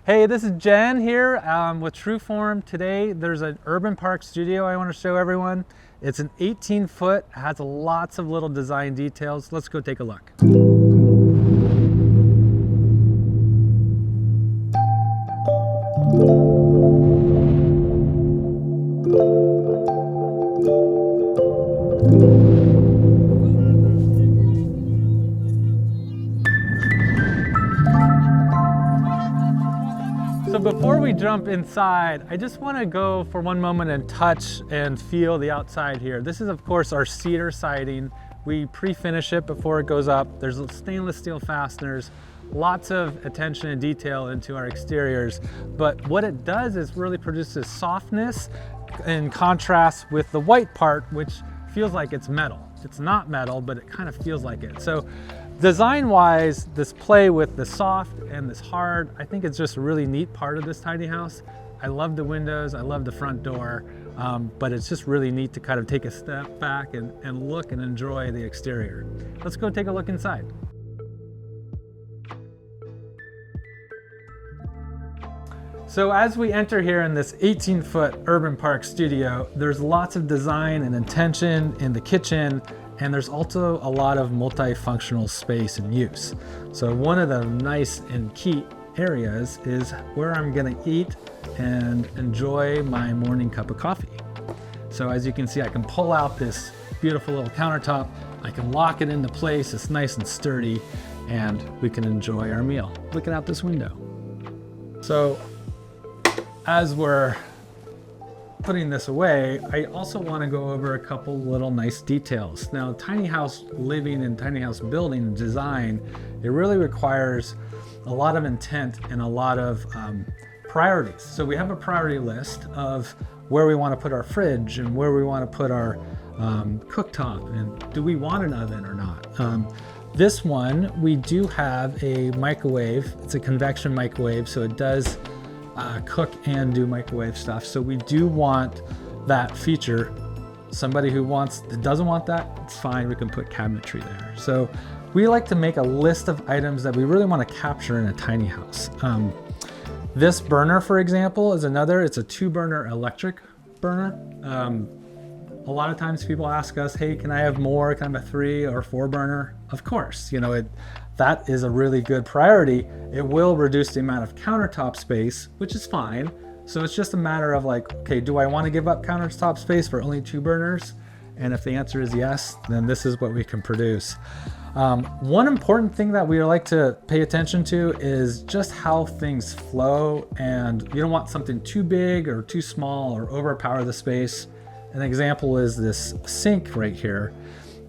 Hey, this is Jen here with Trueform. Today there's an urban park studio I want to show everyone. It's an 18-foot, has lots of little design details. Let's go take a look. So before we jump inside, I just want to go for one moment and touch and feel the outside here. This is of course our cedar siding. We pre-finish it before it goes up. There's stainless steel fasteners, lots of attention and detail into our exteriors. But what it does is really produces softness in contrast with the white part, which feels like it's metal. It's not metal, but it kind of feels like it. So design-wise, this play with the soft and this hard, I think it's just a really neat part of this tiny house. I love the windows, I love the front door, but it's just really neat to kind of take a step back and look and enjoy the exterior. Let's go take a look inside. So as we enter here in this 18-foot urban park studio, there's lots of design and intention in the kitchen, and there's also a lot of multifunctional space and use. So one of the nice and key areas is where I'm gonna eat and enjoy my morning cup of coffee. So as you can see, I can pull out this beautiful little countertop, I can lock it into place, it's nice and sturdy, and we can enjoy our meal looking out this window. So as we're putting this away, I also want to go over a couple little nice details. Now, tiny house living and tiny house building and design, it really requires a lot of intent and a lot of priorities. So we have a priority list of where we want to put our fridge and where we want to put our cooktop, and do we want an oven or not. This one, we do have a microwave. It's a convection microwave, so it does cook and do microwave stuff. So we do want that feature. Somebody who doesn't want that, it's fine, we can put cabinetry there. So we like to make a list of items that we really want to capture in a tiny house. This burner, for example, is another. It's a 2-burner electric burner. A lot of times people ask us, hey, can I have more? Can I have a 3 or 4 burner? Of course, that is a really good priority. It will reduce the amount of countertop space, which is fine. So it's just a matter of like, okay, do I want to give up countertop space for only 2 burners? And if the answer is yes, then this is what we can produce. One important thing that we like to pay attention to is just how things flow, and you don't want something too big or too small or overpower the space. An example is this sink right here.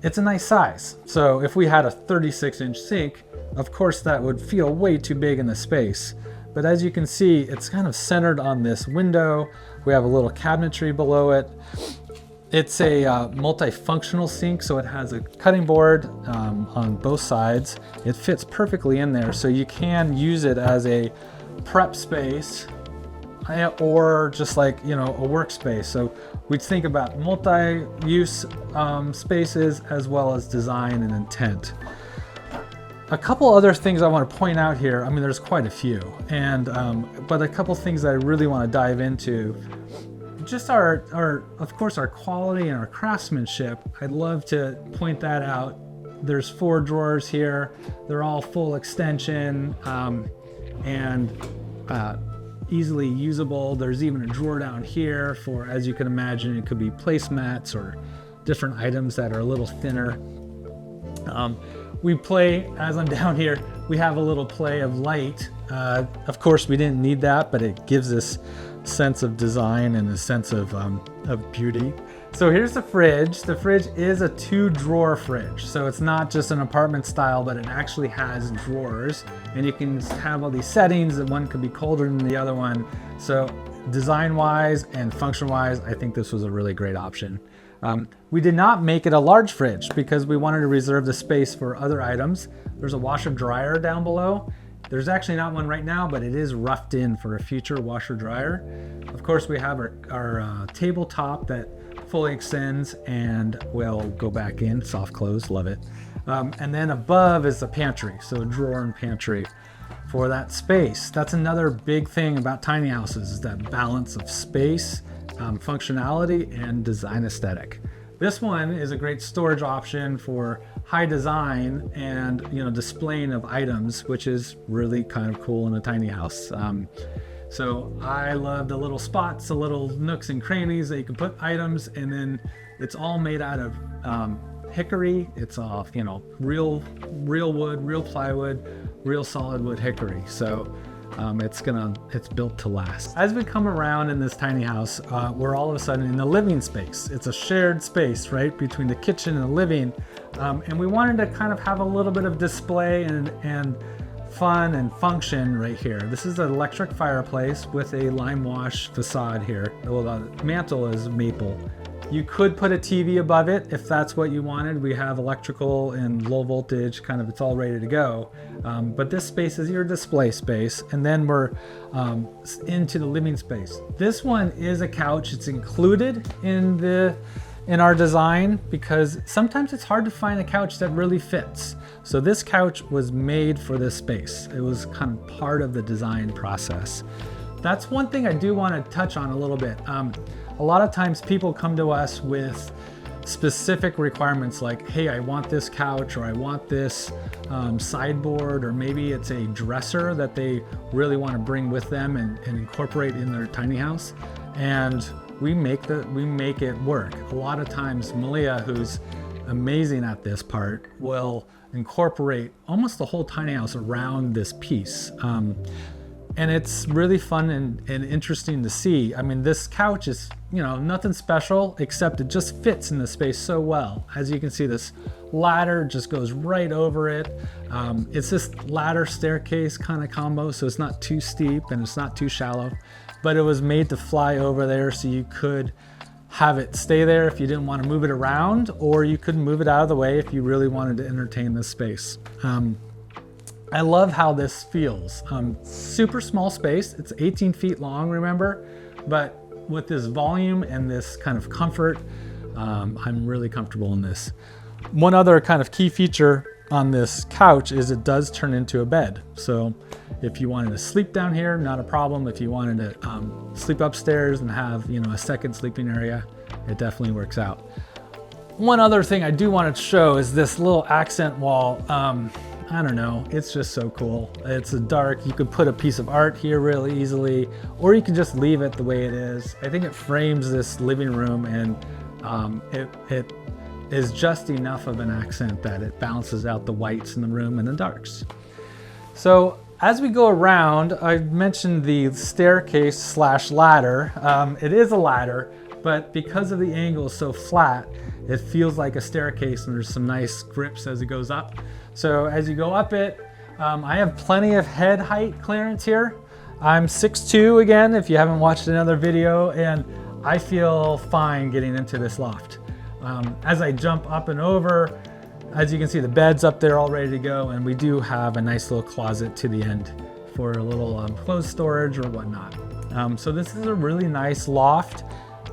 It's a nice size. So if we had a 36-inch sink, of course that would feel way too big in the space. But as you can see, it's kind of centered on this window. We have a little cabinetry below it. It's a multifunctional sink, so it has a cutting board on both sides. It fits perfectly in there, so you can use it as a prep space or just like, a workspace. So we think about multi-use spaces as well as design and intent. A couple other things I want to point out here. I mean, there's quite a few, but a couple things that I really want to dive into. Just of course, our quality and our craftsmanship. I'd love to point that out. There's 4 drawers here. They're all full extension and easily usable. There's even a drawer down here for, as you can imagine, it could be placemats or different items that are a little thinner. We play, as I'm down here, we have a little play of light. Of course, we didn't need that, but it gives this sense of design and a sense of beauty. So here's the fridge. The fridge is a 2-drawer fridge. So it's not just an apartment style, but it actually has drawers. And you can have all these settings, that one could be colder than the other one. So design-wise and function-wise, I think this was a really great option. We did not make it a large fridge because we wanted to reserve the space for other items. There's a washer dryer down below. There's actually not one right now, but it is roughed in for a future washer dryer. Of course, we have our tabletop that fully extends and will go back in, soft close, love it. And then above is the pantry, so a drawer and pantry. for that space. That's another big thing about tiny houses, is that balance of space, functionality, and design aesthetic. This one is a great storage option for high design and displaying of items, which is really kind of cool in a tiny house. So I love the little spots, the little nooks and crannies that you can put items, and then it's all made out of hickory. It's all real wood, real plywood, real solid wood hickory. So it's built to last. As we come around in this tiny house, we're all of a sudden in the living space. It's a shared space, right, between the kitchen and the living. And we wanted to kind of have a little bit of display and fun and function right here. This is an electric fireplace with a lime wash facade here. Well, the mantle is maple. You could put a TV above it if that's what you wanted. We have electrical and low voltage, it's all ready to go. But this space is your display space. And then we're into the living space. This one is a couch. It's included in our design because sometimes it's hard to find a couch that really fits. So this couch was made for this space. It was kind of part of the design process. That's one thing I do want to touch on a little bit. A lot of times people come to us with specific requirements like, hey, I want this couch, or I want this sideboard, or maybe it's a dresser that they really want to bring with them and incorporate in their tiny house. And we make it work. A lot of times Malia, who's amazing at this part, will incorporate almost the whole tiny house around this piece. And it's really fun and interesting to see. I mean, this couch is, nothing special, except it just fits in the space so well. As you can see, this ladder just goes right over it. It's this ladder staircase kind of combo, so it's not too steep and it's not too shallow, but it was made to fly over there, so you could have it stay there if you didn't want to move it around, or you could move it out of the way if you really wanted to entertain this space. I love how this feels. Super small space. It's 18 feet long, remember? But with this volume and this kind of comfort, I'm really comfortable in this. One other kind of key feature on this couch is it does turn into a bed. So if you wanted to sleep down here, not a problem. If you wanted to sleep upstairs and have a second sleeping area, it definitely works out. One other thing I do want to show is this little accent wall. I don't know, it's just so cool. It's dark. You could put a piece of art here really easily, or you can just leave it the way it is. I think it frames this living room, and it is just enough of an accent that it balances out the whites in the room and the darks. So as we go around, I mentioned the staircase slash ladder. It is a ladder, but because of the angle is so flat, it feels like a staircase, and there's some nice grips as it goes up. So as you go up it, I have plenty of head height clearance here. I'm 6'2" again, if you haven't watched another video, and I feel fine getting into this loft. As I jump up and over, as you can see, the bed's up there all ready to go, and we do have a nice little closet to the end for a little clothes storage or whatnot. So this is a really nice loft.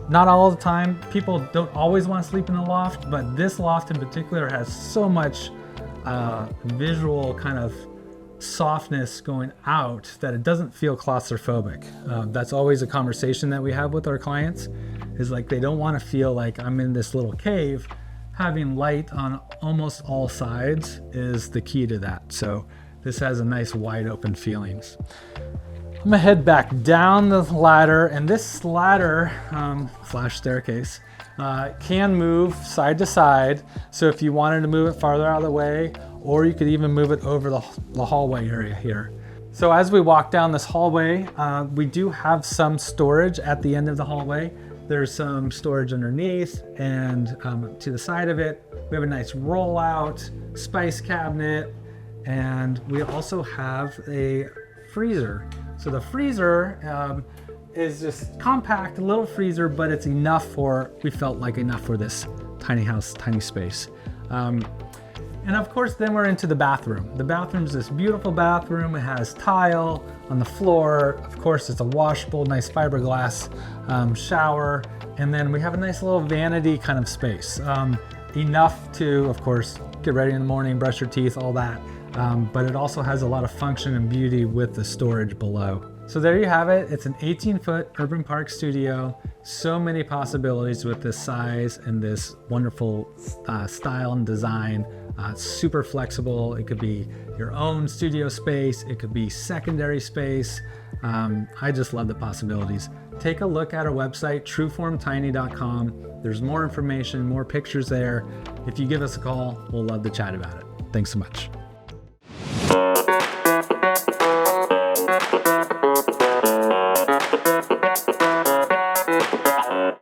Not all the time, people don't always want to sleep in the loft, but this loft in particular has so much visual kind of softness going out that it doesn't feel claustrophobic. That's always a conversation that we have with our clients, is like they don't want to feel like I'm in this little cave. Having light on almost all sides is the key to that. So this has a nice wide open feelings. I'm gonna head back down the ladder, and this ladder slash staircase can move side to side. So if you wanted to move it farther out of the way, or you could even move it over the hallway area here. So as we walk down this hallway, we do have some storage at the end of the hallway. There's some storage underneath, and to the side of it, we have a nice rollout spice cabinet, and we also have a freezer. So the freezer is just compact, a little freezer, but it's enough for, we felt like enough for this tiny house, tiny space. And of course, then we're into the bathroom. The bathroom is this beautiful bathroom. It has tile on the floor. Of course, it's a washable, nice fiberglass shower. And then we have a nice little vanity kind of space. Enough to, of course, get ready in the morning, brush your teeth, all that. but it also has a lot of function and beauty with the storage below. So there you have it. It's an 18-foot urban park studio. So many possibilities with this size and this wonderful style and design. Super flexible. It could be your own studio space. It could be secondary space. I just love the possibilities. Take a look at our website, trueformtiny.com. There's more information, more pictures there. If you give us a call, we'll love to chat about it. Thanks so much.